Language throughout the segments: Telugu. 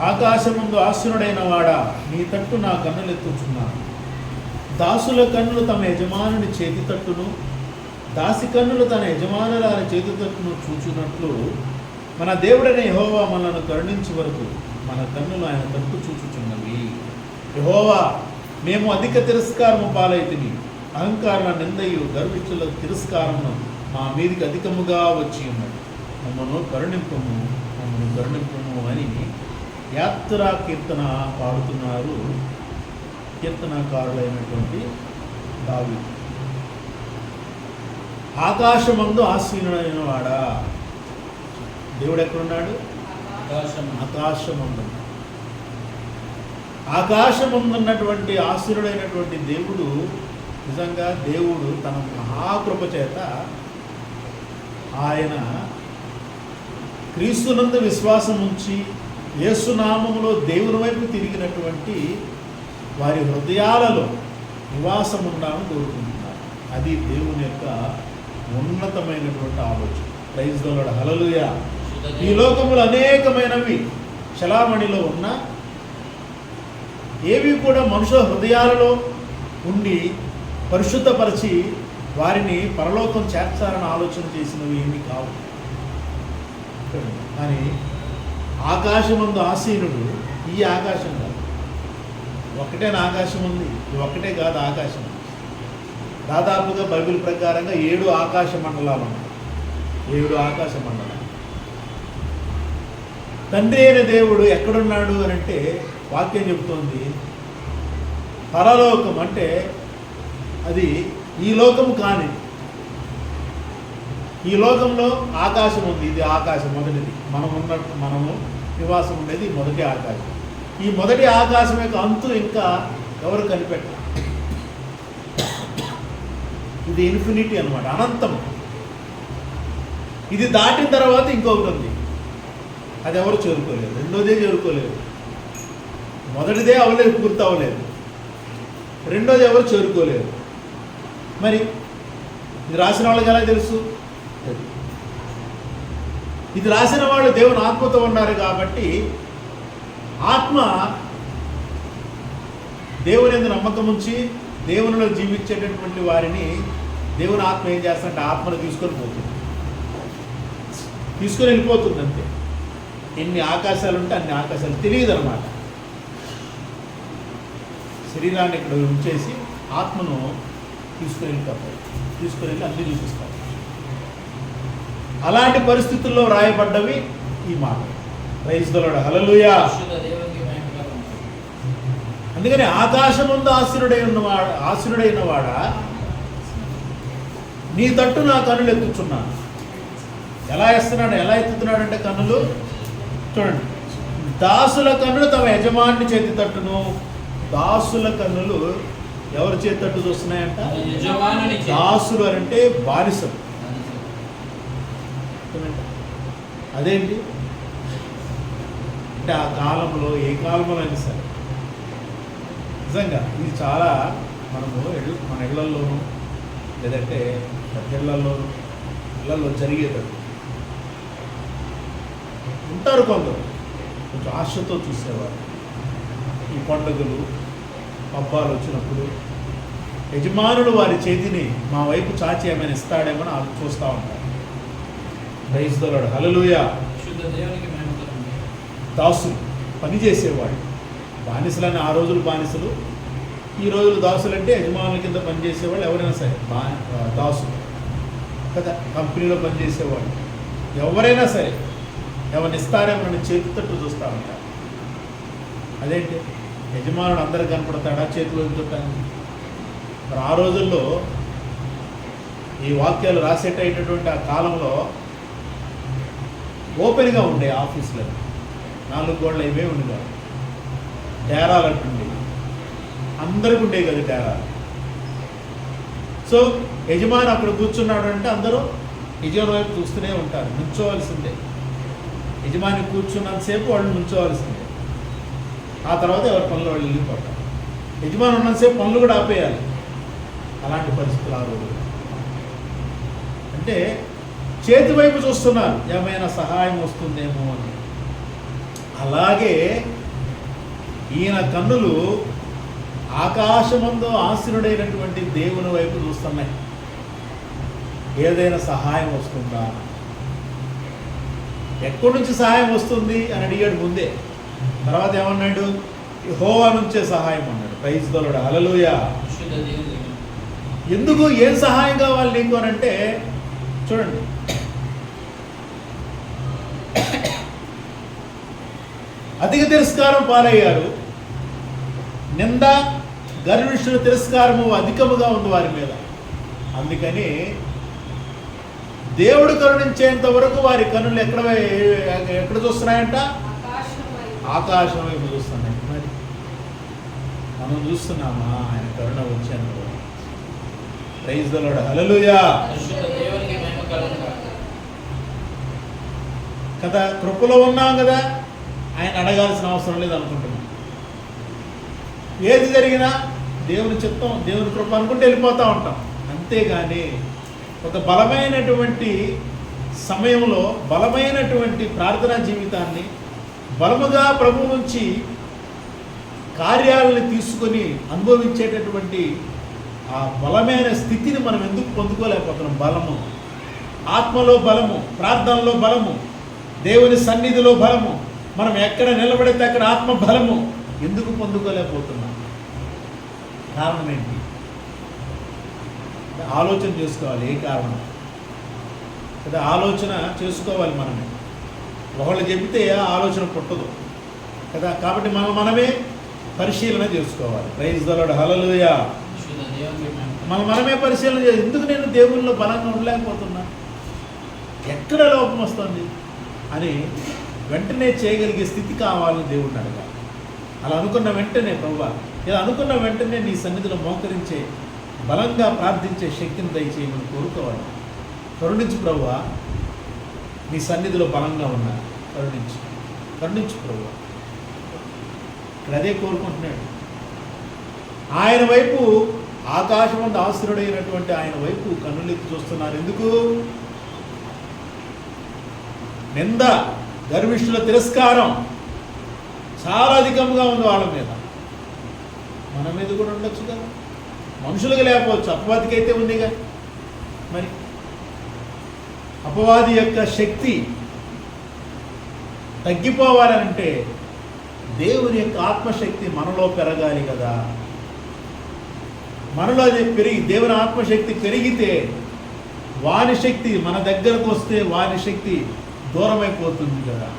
ఆకాశముందు ఆసీనుడైన వాడా, నీ తట్టు నా కన్నులెత్తుచున్నాను. దాసుల కన్నులు తమ యజమానుని చేతి తట్టును, దాసి కన్నులు తన యజమానురాలి చేతి తట్టును చూచున్నట్లు మన దేవుడైన యెహోవా మనలను కరుణించే వరకు మన కన్నులు ఆయన తట్టు చూచుచున్నవి. యెహోవా, మేము అధిక తిరస్కారము పాలైతిమి, అహంకారుల నిందయు గర్విష్ఠుల తిరస్కారమును మా మీదికి అధికముగా వచ్చి ఉన్నది. మమ్మను కరుణింపము, మమ్మను కరుణింపము అని యాత్రా కీర్తన పాడుతున్నారు కీర్తనకారులైనటువంటి దావీదు. ఆకాశమందు ఆసీనుడైన వాడా, దేవుడు ఎక్కడున్నాడు? ఆకాశమందు. ఆకాశమందున్నటువంటి ఆసీనుడైనటువంటి దేవుడు, నిజంగా దేవుడు తన మహాకృప చేత ఆయన క్రీస్తునందు విశ్వాసం ఉంచి యేసునామములో దేవుని వైపు తిరిగినటువంటి వారి హృదయాలలో నివాసం ఉండాలని కోరుకుంటున్నారు. అది దేవుని యొక్క ఉన్నతమైనటువంటి ఆలోచన. ప్రైజ్ ది లార్డ్, హల్లెలూయా. ఈ లోకములు అనేకమైనవి చలామణిలో ఉన్న ఏవి కూడా మనుషుల హృదయాలలో ఉండి పరిశుద్ధపరిచి వారిని పరలోకం చేర్చాలని ఆలోచన చేసినవి ఏమీ కావు. కానీ ఆకాశమందు ఆసీనుడు ఈ ఆకాశం కాదు. ఒక్కటేనా ఆకాశం ఉంది? ఇది ఒక్కటే కాదు ఆకాశం. దాదాపుగా బైబిల్ ప్రకారంగా 7 ఆకాశ మండలాలు ఉన్నాయి. 7 ఆకాశ మండలాలు. తండ్రి అయిన దేవుడు ఎక్కడున్నాడు అని అంటే వాక్యం చెబుతోంది పరలోకం. అంటే అది ఈ లోకము కాని, ఈ లోకంలో ఆకాశం ఉంది. ఇది ఆకాశం మొదటిది. మనము నివాసం ఉండేది మొదటి ఆకాశం. ఈ మొదటి ఆకాశం యొక్క అంతు ఇంకా ఎవరు కనిపెట్టారు. ఇది ఇన్ఫినిటీ అన్నమాట, అనంతం. ఇది దాటిన తర్వాత ఇంకొకటి ఉంది, అది ఎవరు చేరుకోలేదు. రెండోదే చేరుకోలేదు. మొదటిదే అవ్వలేదు, పూర్తి అవ్వలేదు. రెండోది ఎవరు చేరుకోలేదు. మరి ఇది రాసిన వాళ్ళకి ఎలా తెలుసు? ఇది రాసిన వాళ్ళు దేవుని ఆత్మతో ఉన్నారు కాబట్టి, ఆత్మ దేవుని యందు నమ్మకం ఉంచి దేవునిలో జీవించేటటువంటి వారిని దేవుని ఆత్మ ఏం చేస్తుందంటే ఆత్మను తీసుకొని వెళ్ళిపోతుంది అంతే. ఎన్ని ఆకాశాలు ఉంటే అన్ని ఆకాశాలు తెలియదు అన్నమాట. శరీరాన్ని ఇక్కడ ఉంచేసి ఆత్మను తీసుకొని వెళ్ళి అన్ని చూపిస్తారు. అలాంటి పరిస్థితుల్లో రాయబడ్డవి ఈ మాట. ప్రైజ్ ది లార్డ్, హల్లెలూయా. అందుకని ఆకాశమందు ఆసీనుడైన వాడా, నీ తట్టు నా కన్నులు ఎత్తుచున్నాను. ఎలా ఎత్తుతున్నాడు అంటే కన్నులు చూడండి. దాసుల కన్నులు తమ యజమాని చేతి తట్టును. దాసుల కన్నులు ఎవరి చేతి తట్టు చూస్తున్నాయంట? దాసులు అంటే బానిసలు. అదేంటి అంటే ఆ కాలంలో, ఏ కాలంలో అయినా సరే నిజంగా ఇది చాలా మన ఇళ్లల్లోనూ లేదంటే ఇళ్లలో జరిగేటట్టు ఉంటారు. కొందరు కొంచెం ఆశతో చూసేవారు. ఈ పండుగలు పబ్బాలు వచ్చినప్పుడు యజమానుడు వారి చేతిని మా వైపు చాచి ఏమైనా ఇస్తాడేమో అని చూస్తూ ఉంటారు. ప్రైజ్ ది లార్డ్, హల్లెలూయా. దాసులు పనిచేసేవాడు. బానిసలని ఆ రోజులు బానిసలు, ఈ రోజులు దాసులు అంటే యజమానుల కింద పనిచేసేవాళ్ళు. ఎవరైనా సరే దాసులు కదా. కంపెనీలో పనిచేసేవాళ్ళు ఎవరైనా సరే ఎవరిని ఇస్తారేమో చేతి తట్టు చూస్తూ ఉంటారు. అదేంటి యజమానుడు అందరికి కనపడతాడా చేతిలో చూడటానికి? మరి ఆ రోజుల్లో ఈ వాక్యాలు రాసేటటువంటి ఆ కాలంలో ఓపెన్గా ఉండే ఆఫీసులో 4 గోడలు ఇవే ఉండేవి. డేరాలు అంటుండే, అందరికి ఉండేవి కదా డేరాలు. సో యజమాని అక్కడ కూర్చున్నాడు అంటే అందరూ యజమాని వైపు చూస్తూనే ఉంటారు. నుంచోవలసిందే. యజమాని కూర్చున్నంతసేపు వాళ్ళు నుంచోవలసిందే. ఆ తర్వాత ఎవరి పనులు వాళ్ళు వెళ్ళిపోతారు. యజమాని ఉన్నంతసేపు పనులు కూడా ఆపేయాలి. అలాంటి పరిస్థితులు ఆ రోజు. అంటే చేతి వైపు చూస్తున్నారు, ఏమైనా సహాయం వస్తుందేమో అని. అలాగే ఈయన కన్నులు ఆకాశమందు ఆసీనుడైనటువంటి దేవుని వైపు చూస్తున్నాయి. ఏదైనా సహాయం వస్తుందా? ఎక్కడి నుంచి సహాయం వస్తుంది అని అడిగాడు ముందే. తర్వాత ఏమన్నాడు? యెహోవా నుంచే సహాయం అన్నాడు. ప్రైజ్ ది లార్డ్, హల్లెలూయా. ఎందుకు, ఏం సహాయం కావాలి నీకు అని అంటే చూడండి, అధిక తిరస్కారం పాలయ్యారు. నింద గర్విష్ఠుల తిరస్కారము అధికముగా ఉంది వారి మీద. అందుకని దేవుడు కరుణించేంత వరకు వారి కన్నులు ఎక్కడ చూస్తున్నాయంట? ఆకాశం వైపు చూస్తున్నాయి. మరి మనం చూస్తున్నామా ఆయన కరుణ వచ్చేంత వరకు? ప్రైజ్ ది లార్డ్, హల్లెలూయా. కదా, కృపలో ఉన్నాం కదా, ఆయన అడగాల్సిన అవసరం లేదు అనుకుంటున్నాం. ఏది జరిగినా దేవుని చిత్తం, దేవుని కృప అనుకుంటే వెళ్ళిపోతూ ఉంటాం. అంతేగాని ఒక బలమైనటువంటి సమయంలో బలమైనటువంటి ప్రార్థనా జీవితాన్ని, బలముగా ప్రభు నుంచి కార్యాలను తీసుకొని అనుభవించేటటువంటి ఆ బలమైన స్థితిని మనం ఎందుకు పొందుకోలేకపోతున్నాం? బలము, ఆత్మలో బలము, ప్రార్థనలో బలము, దేవుని సన్నిధిలో బలము, మనం ఎక్కడ నిలబడితే అక్కడ ఆత్మ బలము ఎందుకు పొందుకోలేకపోతున్నాం? కారణం ఏంటి? ఆలోచన చేసుకోవాలి. ఏ కారణం కదా, ఆలోచన చేసుకోవాలి మనమే. ఒకళ్ళు చెబితే ఆలోచన పుట్టదు కదా. కాబట్టి మనమే పరిశీలన చేసుకోవాలి. ప్రైజ్ ది లార్డ్, హల్లెలూయా. మనమే పరిశీలన చేయాలి. ఎందుకు నేను దేవునిలో బలంగా ఉండలేకపోతున్నా, ఎక్కడ లోపం వస్తుంది అని వెంటనే చేయగలిగే స్థితి కావాలని దేవుడిని అడగాలి. అలా అనుకున్న వెంటనే ప్రభువా, ఇలా అనుకున్న వెంటనే నీ సన్నిధిలో మోకరించే, బలంగా ప్రార్థించే శక్తిని దయచేయమని కోరుకోవాలి. కరుణించు ప్రభువా, నీ సన్నిధిలో బలంగా ఉన్నా కరుణించు ప్రభువా. ఇక్కడ అదే కోరుకుంటున్నాడు. ఆయన వైపు, ఆకాశం అంత ఆశ్రయుడైనటువంటి ఆయన వైపు కన్నులెత్తి చూస్తున్నారు. ఎందుకు? నింద గర్విష్ఠుల తిరస్కారం చాలా అధికంగా ఉంది వాళ్ళ మీద. మన మీద కూడా ఉండొచ్చు కదా, మనుషులుగా లేకపోవచ్చు, అపవాదికి అయితే ఉందిగా. మరి అపవాది యొక్క శక్తి తగ్గిపోవాలంటే దేవుని యొక్క ఆత్మశక్తి మనలో పెరగాలి కదా. మనలో అది పెరిగి, దేవుని ఆత్మశక్తి పెరిగితే వాని శక్తి మన దగ్గరకు వస్తే వాని శక్తి దూరమైపోతుంది కదా.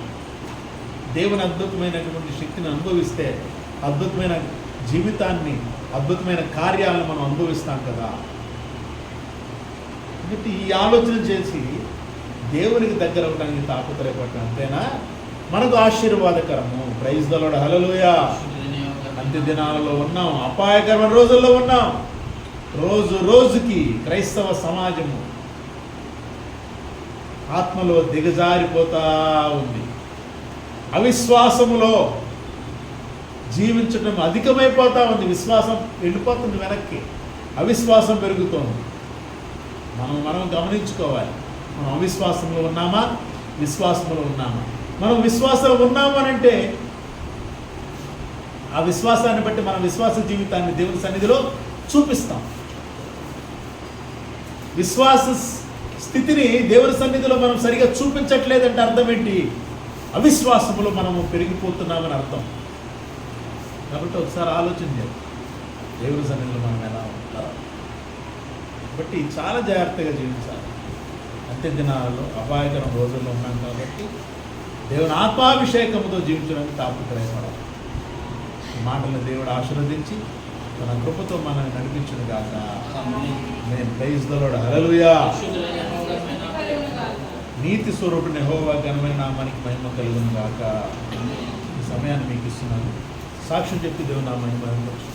దేవుని అద్భుతమైనటువంటి శక్తిని అనుభవిస్తే అద్భుతమైన జీవితాన్ని, అద్భుతమైన కార్యాలను మనం అనుభవిస్తాం కదా. కాబట్టి ఈ ఆలోచన చేసి దేవునికి దగ్గర అవడానికి తాపత్రయపడటం అంతేనా మనకు ఆశీర్వాదకరము. ప్రైజ్ ది లార్డ్, హల్లెలూయా. అంత్య దినాలలో ఉన్నాం, అపాయకరమైన రోజుల్లో ఉన్నాం. రోజు రోజుకి క్రైస్తవ సమాజము ఆత్మలో దిగజారిపోతా ఉంది. అవిశ్వాసములో జీవించడం అధికమైపోతా ఉంది. విశ్వాసం వెళ్ళిపోతుంది వెనక్కి, అవిశ్వాసం పెరుగుతోంది. మనం గమనించుకోవాలి. మనం అవిశ్వాసంలో ఉన్నామా, విశ్వాసంలో ఉన్నామా? మనం విశ్వాసంలో ఉన్నాము అని అంటే ఆ విశ్వాసాన్ని బట్టి మన విశ్వాస జీవితాన్ని దేవుని సన్నిధిలో చూపిస్తాం. విశ్వాస స్థితిని దేవుని సన్నిధిలో మనం సరిగా చూపించట్లేదంటే అర్థం ఏంటి? అవిశ్వాసములో మనము పెరిగిపోతున్నామని అర్థం. కాబట్టి ఒకసారి ఆలోచన చేయాలి, దేవుని సన్నిధిలో మనం ఎలా ఉంటాం. కాబట్టి చాలా జాగ్రత్తగా జీవించాలి. అంత్య దినాలలో అపాయకర రోజుల్లో ఉన్నాం కాబట్టి దేవుని ఆత్మాభిషేకంతో జీవించడానికి తాపత్రయపడాలి. ఈ మాటలను దేవుడు ఆశీర్వదించి తన కృపతో మనల్ని నడిపించును గాక. నేను ప్రైజ్ ది లార్డ్, హల్లెలూయా. నీతి స్వరూపుని యెహోవా ఘనమైన నామానికి మహిమ కలుగును గాక. ఈ సమయాన్ని మీకు ఇస్తున్నాను. సాక్ష్యం చెప్పి దేవుని నామాన్ని మహిమపరచు.